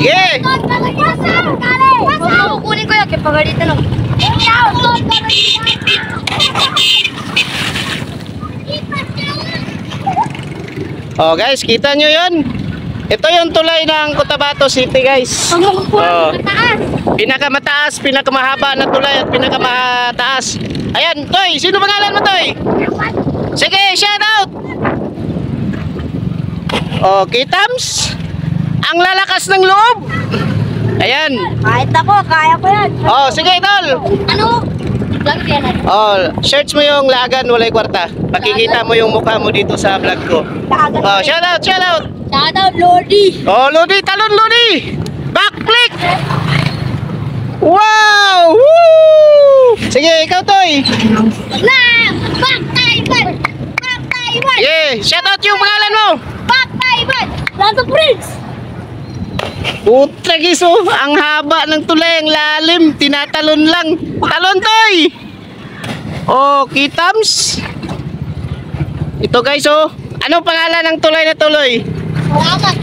Yeah. Kukunin ko yan, kaya pagalitan ako. Oh guys, kita nyo yun? Ito yung tulay ng Cotabato City guys. Oh, pinakamataas, pinakamahaba na tulay at pinakamataas. Ayan, Toy, sino pangalan mo, Toy? Sige, shout out. Oh, kitams? Ang lalakas ng loob. Ayan. Kahit ako, kaya ko yan. Oh, sige, Tol. Ano? Vlog yan. Oh, search mo yung Lagan Walay Kwarta. Pakikita mo yung mukha mo dito sa vlog ko. Oh, shout out, shout out. Shout out, Lodi. Oh, Lodi, talon Lodi. Backflip. Wow! Woo! Sige, ikaw, Toy. Na! Back Taiwan! Back Taiwan! Yeah, shout out yung pangalan mo. Back Taiwan! Lato Prince! Putra giso, ang haba ng tulay, ang lalim, tinatalon lang. Talon, Toy. Oh, kitams. Ito guys, oh. Anong pangalan ng tulay na tuloy? Salamat!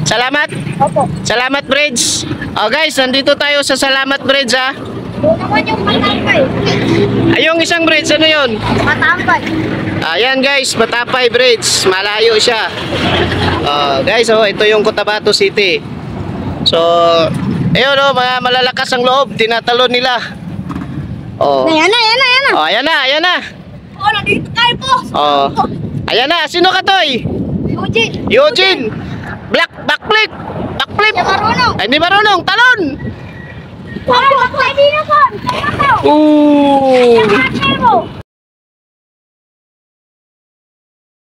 Salamat. Opo. Salamat Bridge. Oh guys, nandito tayo sa Salamat Bridge ha. Doon naman yung matambay. Ay, yung isang bridge, ano yun? Matambay. Ayan guys, Matapay Bridge. Malayo siya. Guys, oh, ito yung Cotabato City. So, ayun oh, mga malalakas ang loob. Tinatalon nila. Oh. Ayan na, ayan na, ayan na. Oh, ayan na, ayan na. Oh, nandito tayo po. Oh. Ayan na, sino ka, Toy? Eugene. Eugene. Backflip. Backflip. Hindi marunong. Ay, hindi marunong. Talon. Ako, hindi na po. Ooh.